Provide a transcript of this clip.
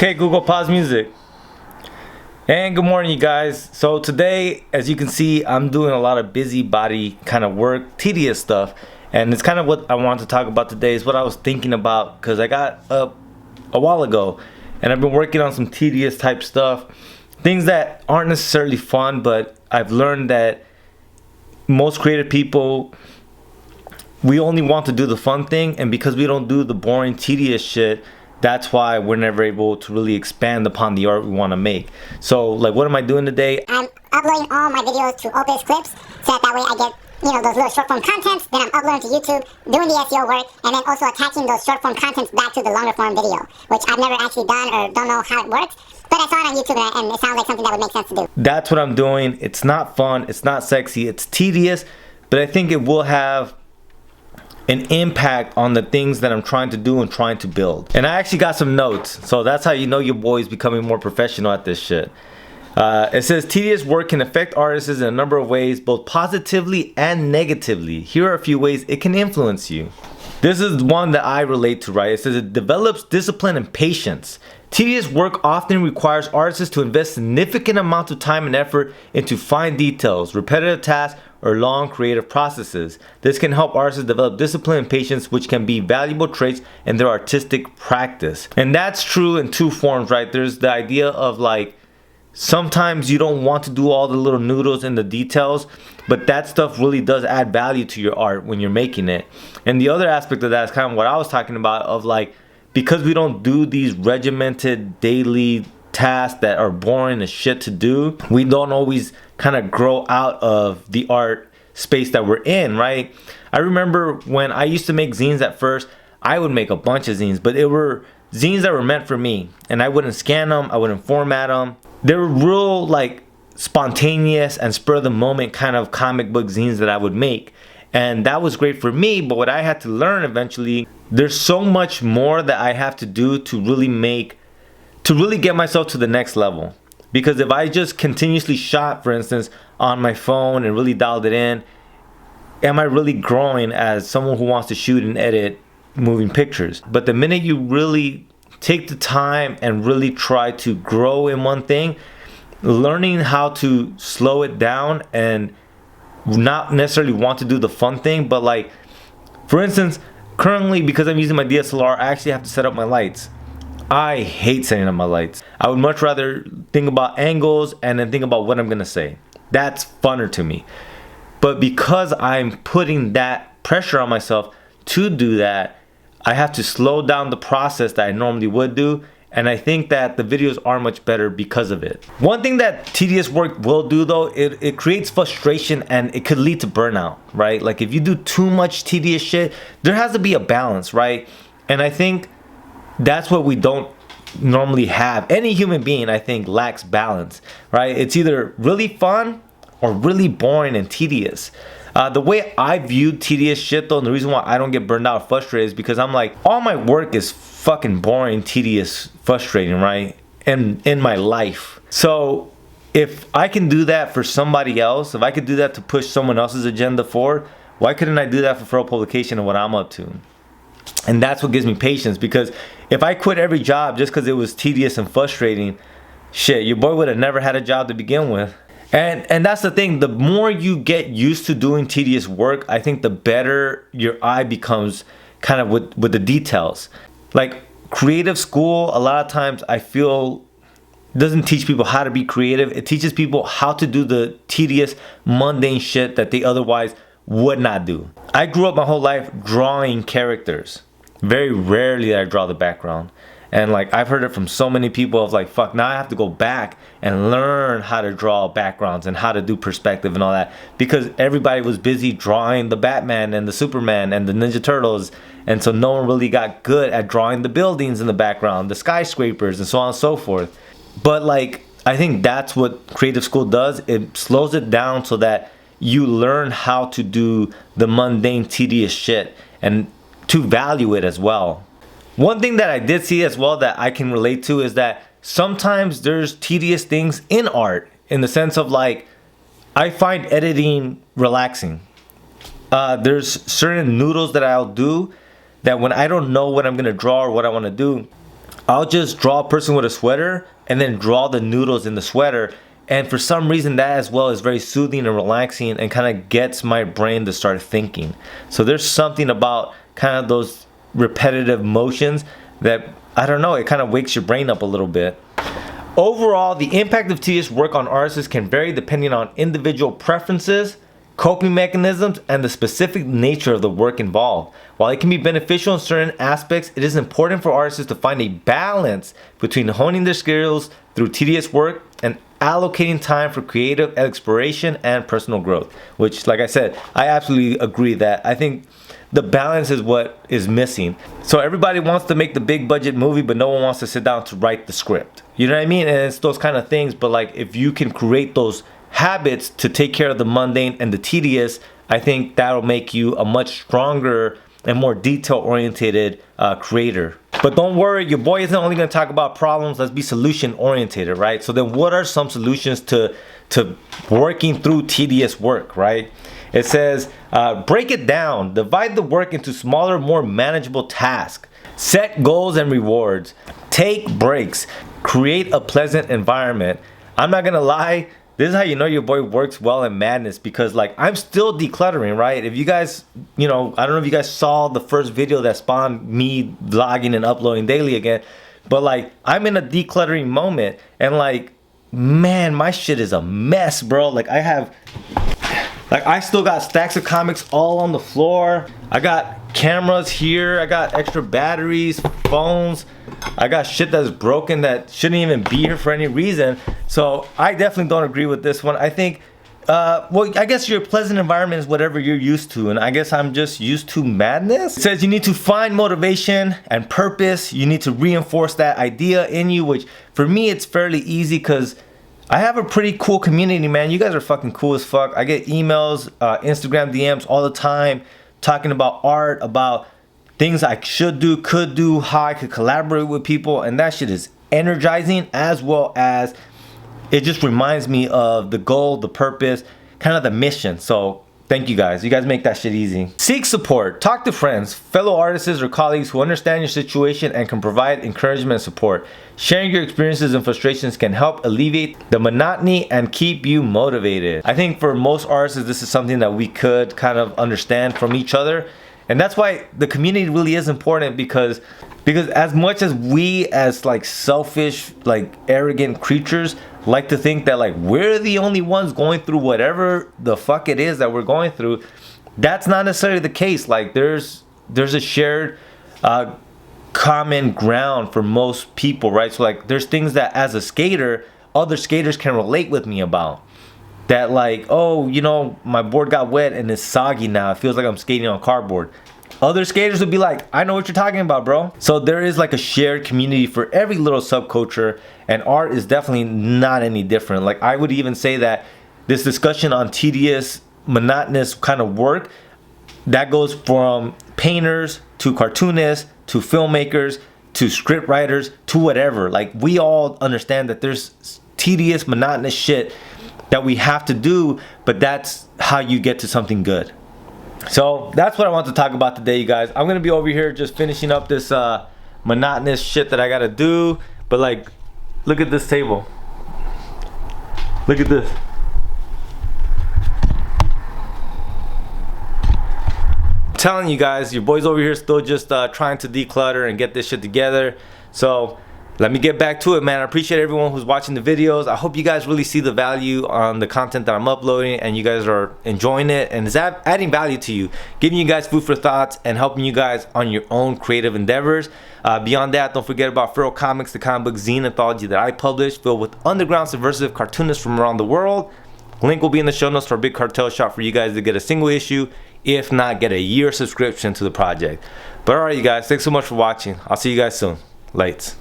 Okay, Google, pause music. And good morning, you guys. So today, as you can see, I'm doing a lot of busybody kind of work, tedious stuff. And it's kind of what I want to talk about today is what I was thinking about, because I got up a while ago and I've been working on some tedious type stuff. Things that aren't necessarily fun, but I've learned that most creative people, we only want to do the fun thing, and because we don't do the boring, tedious shit, that's why we're never able to really expand upon the art we want to make. So, like, what am I doing today? I'm uploading all my videos to Opus Clips, so that way I get, those little short form contents. Then I'm uploading to YouTube, doing the SEO work, and then also attaching those short form contents back to the longer form video, which I've never actually done or don't know how it works. But I saw it on YouTube and it sounds like something that would make sense to do. That's what I'm doing. It's not fun, it's not sexy, it's tedious, but I think it will have an impact on the things that I'm trying to do and trying to build. And I actually got some notes, so that's how you know your boy's becoming more professional at this shit. It says tedious work can affect artists in a number of ways, both positively and negatively. Here are a few ways it can influence you. This is one that I relate to, right? It says it develops discipline and patience. Tedious work often requires artists to invest significant amounts of time and effort into fine details, repetitive tasks, or long creative processes. This can help artists develop discipline and patience, which can be valuable traits in their artistic practice. And that's true in two forms, right? There's the idea of, like, sometimes you don't want to do all the little noodles and the details, but that stuff really does add value to your art when you're making it. And the other aspect of that is kind of what I was talking about, of, like, because we don't do these regimented daily tasks that are boring as shit to do, we don't always kind of grow out of the art space that we're in, right? I remember when I used to make zines at first, I would make a bunch of zines, but it were zines that were meant for me, and I wouldn't scan them, I wouldn't format them. They were real, like, spontaneous and spur of the moment kind of comic book zines that I would make, and that was great for me. But what I had to learn eventually, there's so much more that I have to do to really get myself to the next level. Because if I just continuously shot, for instance, on my phone and really dialed it in, am I really growing as someone who wants to shoot and edit moving pictures? But the minute you really take the time and really try to grow in one thing, learning how to slow it down and not necessarily want to do the fun thing, but, like, for instance, currently, because I'm using my DSLR, I actually have to set up my lights. I hate setting up my lights. I would much rather think about angles and then think about what I'm gonna say. That's funner to me. But because I'm putting that pressure on myself to do that, I have to slow down the process that I normally would do. And I think that the videos are much better because of it. One thing that tedious work will do, though, it creates frustration and it could lead to burnout, right? Like, if you do too much tedious shit, there has to be a balance, right? And I think that's what we don't normally have. Any human being, I think, lacks balance, right? It's either really fun or really boring and tedious. The way I view tedious shit, though, and the reason why I don't get burned out or frustrated is because I'm like, all my work is fucking boring, tedious, frustrating, right? And in my life. So if I can do that for somebody else, if I could do that to push someone else's agenda forward, why couldn't I do that for full publication of what I'm up to? And that's what gives me patience, because if I quit every job just because it was tedious and frustrating, shit, your boy would have never had a job to begin with. And that's the thing, the more you get used to doing tedious work, I think the better your eye becomes kind of with the details. Like, creative school, a lot of times I feel, doesn't teach people how to be creative. It teaches people how to do the tedious, mundane shit that they otherwise would not do. I grew up my whole life drawing characters. Very rarely did I draw the background. And, like, I've heard it from so many people of, like, fuck, now I have to go back and learn how to draw backgrounds and how to do perspective and all that, because everybody was busy drawing the Batman and the Superman and the Ninja Turtles, and so no one really got good at drawing the buildings in the background, the skyscrapers, and so on and so forth. But, like, I think that's what creative school does. It slows it down so that you learn how to do the mundane, tedious shit and to value it as well. One thing that I did see as well that I can relate to is that sometimes there's tedious things in art, in the sense of, like, I find editing relaxing. There's certain noodles that I'll do that when I don't know what I'm gonna draw or what I want to do, I'll just draw a person with a sweater and then draw the noodles in the sweater. And for some reason that as well is very soothing and relaxing and kind of gets my brain to start thinking. So there's something about kind of those repetitive motions that, I don't know, it kind of wakes your brain up a little bit. Overall, the impact of tedious work on artists can vary depending on individual preferences, coping mechanisms, and the specific nature of the work involved. While it can be beneficial in certain aspects, it is important for artists to find a balance between honing their skills through tedious work and allocating time for creative exploration and personal growth. Which, like I said, I absolutely agree that I think the balance is what is missing. So everybody wants to make the big budget movie, but no one wants to sit down to write the script. You know what I mean? And it's those kind of things. But like, if you can create those habits to take care of the mundane and the tedious, I think that'll make you a much stronger and more detail-oriented creator. But don't worry, your boy isn't only going to talk about problems. Let's be solution-oriented, right? So then what are some solutions to working through tedious work, right? It says, break it down. Divide the work into smaller, more manageable tasks. Set goals and rewards. Take breaks. Create a pleasant environment. I'm not going to lie. This is how you know your boy works well in madness, because like I'm still decluttering, right? If you guys, I don't know if you guys saw the first video that spawned me vlogging and uploading daily again, but like I'm in a decluttering moment and like, man, my shit is a mess, bro. Like I still got stacks of comics all on the floor. I got cameras here. I got extra batteries, phones. I got shit that's broken that shouldn't even be here for any reason. So I definitely don't agree with this one. I think, well, I guess your pleasant environment is whatever you're used to. And I guess I'm just used to madness. It says you need to find motivation and purpose. You need to reinforce that idea in you, which for me, it's fairly easy because I have a pretty cool community, man. You guys are fucking cool as fuck. I get emails, Instagram DMs all the time talking about art, about things I should do, could do, how I could collaborate with people. And that shit is energizing, as well as it just reminds me of the goal, the purpose, kind of the mission. So thank you guys. You guys make that shit easy. Seek support. Talk to friends, fellow artists, or colleagues who understand your situation and can provide encouragement and support. Sharing your experiences and frustrations can help alleviate the monotony and keep you motivated. I think for most artists, this is something that we could kind of understand from each other. And that's why the community really is important, because as much as we as like selfish, like arrogant creatures like to think that like we're the only ones going through whatever the fuck it is that we're going through, that's not necessarily the case. Like there's a shared common ground for most people, right? So like there's things that as a skater, other skaters can relate with me about. That like, oh, my board got wet and it's soggy now. It feels like I'm skating on cardboard. Other skaters would be like, I know what you're talking about, bro. So there is like a shared community for every little subculture, and art is definitely not any different. Like I would even say that this discussion on tedious, monotonous kind of work, that goes from painters to cartoonists to filmmakers to script writers to whatever. Like we all understand that there's tedious, monotonous shit that we have to do, but that's how you get to something good. So that's what I want to talk about today, you guys. I'm gonna be over here just finishing up this monotonous shit that I gotta do. But like, look at this table. Look at this. I'm telling you guys, your boy's over here still just trying to declutter and get this shit together. So let me get back to it, man. I appreciate everyone who's watching the videos. I hope you guys really see the value on the content that I'm uploading and you guys are enjoying it and is adding value to you, giving you guys food for thoughts and helping you guys on your own creative endeavors. Beyond that, don't forget about Feral Comics, the comic book zine anthology that I publish, filled with underground subversive cartoonists from around the world. Link will be in the show notes for a big cartel shop for you guys to get a single issue, if not get a year subscription to the project. But alright, you guys, thanks so much for watching. I'll see you guys soon. Lights.